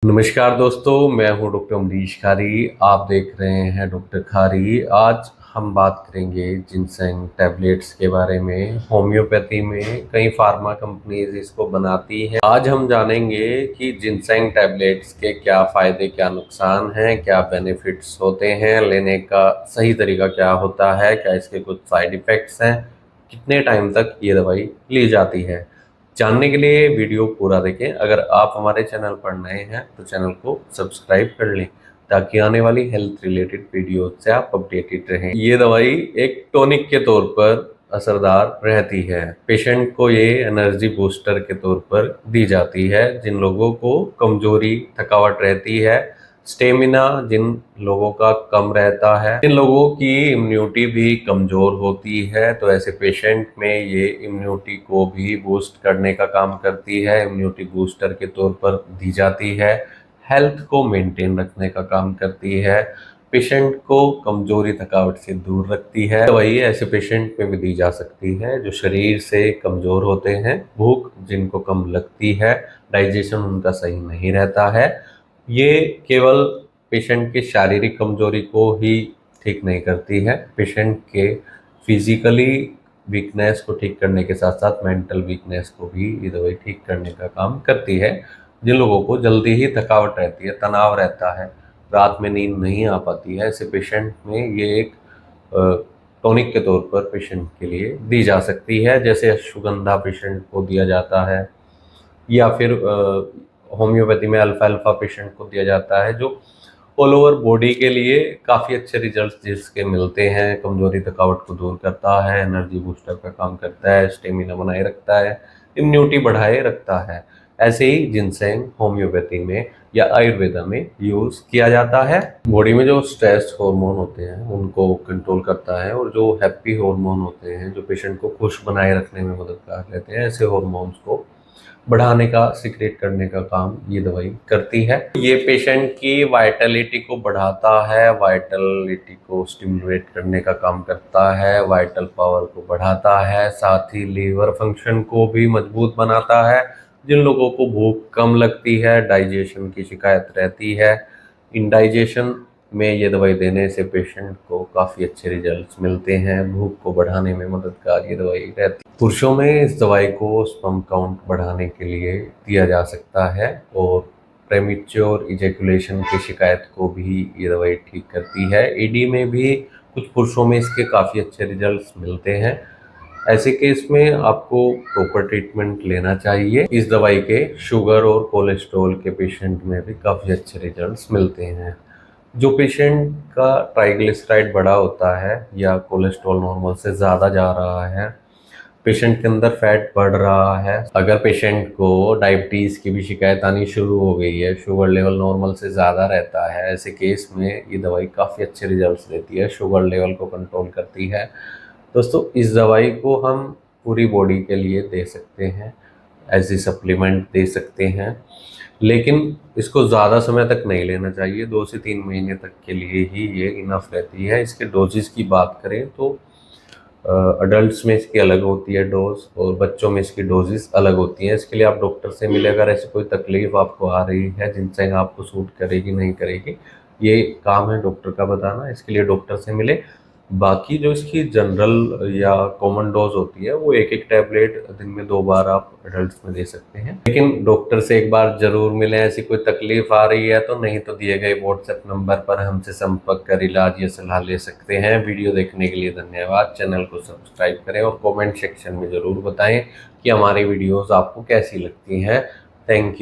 नमस्कार दोस्तों, मैं हूं डॉक्टर अमरीश खारी। आप देख रहे हैं डॉक्टर खारी। आज हम बात करेंगे जिनसेंग टैबलेट्स के बारे में। होम्योपैथी में कई फार्मा कंपनीज इसको बनाती हैं। आज हम जानेंगे कि जिनसेंग टैबलेट्स के क्या फ़ायदे, क्या नुकसान हैं, क्या बेनिफिट्स होते हैं, लेने का सही तरीका क्या होता है, क्या इसके कुछ साइड इफ़ेक्ट्स हैं, कितने टाइम तक ये दवाई ली जाती है। जानने के लिए वीडियो पूरा देखें। अगर आप हमारे चैनल पर नए हैं तो चैनल को सब्सक्राइब कर लें ताकि आने वाली हेल्थ रिलेटेड वीडियो से आप अपडेटेड रहें। ये दवाई एक टॉनिक के तौर पर असरदार रहती है। पेशेंट को ये एनर्जी बूस्टर के तौर पर दी जाती है। जिन लोगों को कमजोरी, थकावट रहती है, स्टेमिना जिन लोगों का कम रहता है, जिन लोगों की इम्यूनिटी भी कमज़ोर होती है, तो ऐसे पेशेंट में ये इम्यूनिटी को भी बूस्ट करने का काम करती है। इम्यूनिटी बूस्टर के तौर पर दी जाती है। हेल्थ को मेंटेन रखने का काम करती है। पेशेंट को कमजोरी, थकावट से दूर रखती है। दवाई ऐसे पेशेंट में भी दी जा सकती है जो शरीर से कमज़ोर होते हैं, भूख जिनको कम लगती है, डाइजेशन उनका सही नहीं रहता है। ये केवल पेशेंट की शारीरिक कमजोरी को ही ठीक नहीं करती है, पेशेंट के फिजिकली वीकनेस को ठीक करने के साथ साथ मेंटल वीकनेस को भी ये दवाई ठीक करने का काम करती है। जिन लोगों को जल्दी ही थकावट रहती है, तनाव रहता है, रात में नींद नहीं आ पाती है, ऐसे पेशेंट में ये एक टॉनिक के तौर पर पेशेंट के लिए दी जा सकती है। जैसे अश्वगंधा पेशेंट को दिया जाता है, या फिर होम्योपैथी में अल्फा अल्फा पेशेंट को दिया जाता है, जो ऑल ओवर बॉडी के लिए काफ़ी अच्छे रिजल्ट्स जिसके मिलते हैं। कमजोरी, थकावट को दूर करता है, एनर्जी बूस्टर का काम करता है, स्टेमिना बनाए रखता है, इम्यूनिटी बढ़ाए रखता है। ऐसे ही जिनसेंग होम्योपैथी में या आयुर्वेदा में यूज़ किया जाता है। बॉडी में जो स्ट्रेस हार्मोन होते हैं उनको कंट्रोल करता है, और जो हैप्पी हार्मोन होते हैं जो पेशेंट को खुश बनाए रखने में मददगार रहते हैं, ऐसे हार्मोन्स को बढ़ाने का, सिक्रेट करने का काम ये दवाई करती है। ये पेशेंट की वाइटलिटी को बढ़ाता है, वाइटलिटी को स्टिमुलेट करने का काम करता है, वाइटल पावर को बढ़ाता है, साथ ही लीवर फंक्शन को भी मजबूत बनाता है। जिन लोगों को भूख कम लगती है, डाइजेशन की शिकायत रहती है, इंडाइजेशन में ये दवाई देने से पेशेंट को काफ़ी अच्छे रिजल्ट्स मिलते हैं। भूख को बढ़ाने में मददगार ये दवाई रहती है। पुरुषों में इस दवाई को स्पर्म काउंट बढ़ाने के लिए दिया जा सकता है, और प्रेमेच्योर इजैकुलेशन की शिकायत को भी ये दवाई ठीक करती है। ईडी में भी कुछ पुरुषों में इसके काफ़ी अच्छे रिजल्ट्स मिलते हैं। ऐसे केस में आपको प्रॉपर ट्रीटमेंट लेना चाहिए। इस दवाई के शुगर और कोलेस्ट्रॉल के पेशेंट में भी काफ़ी अच्छे रिजल्ट्स मिलते हैं। जो पेशेंट का ट्राइग्लिसराइड बढ़ा होता है या कोलेस्ट्रॉल नॉर्मल से ज़्यादा जा रहा है, पेशेंट के अंदर फैट बढ़ रहा है, अगर पेशेंट को डायबिटीज़ की भी शिकायत आनी शुरू हो गई है, शुगर लेवल नॉर्मल से ज़्यादा रहता है, ऐसे केस में ये दवाई काफ़ी अच्छे रिजल्ट्स देती है, शुगर लेवल को कंट्रोल करती है। दोस्तों, इस दवाई को हम पूरी बॉडी के लिए दे सकते हैं, एज ए सप्लीमेंट दे सकते हैं, लेकिन इसको ज़्यादा समय तक नहीं लेना चाहिए। 2 से 3 महीने तक के लिए ही ये इनफ रहती है। इसके डोजेस की बात करें तो अडल्ट्स में इसकी अलग होती है डोज, और बच्चों में इसकी डोजेस अलग होती हैं। इसके लिए आप डॉक्टर से मिले। अगर ऐसी कोई तकलीफ आपको आ रही है जिनसे आपको सूट करेगी नहीं करेगी, ये काम है डॉक्टर का बताना, इसके लिए डॉक्टर से मिले। बाकी जो इसकी जनरल या कॉमन डोज होती है वो एक टैबलेट दिन में 2 बार आप एडल्ट्स में दे सकते हैं, लेकिन डॉक्टर से एक बार जरूर मिलें। ऐसी कोई तकलीफ आ रही है तो नहीं तो दिए गए व्हाट्सएप नंबर पर हमसे संपर्क कर इलाज या सलाह ले सकते हैं। वीडियो देखने के लिए धन्यवाद। चैनल को सब्सक्राइब करें और कॉमेंट सेक्शन में ज़रूर बताएं कि हमारी वीडियोज़ आपको कैसी लगती हैं। Thank you.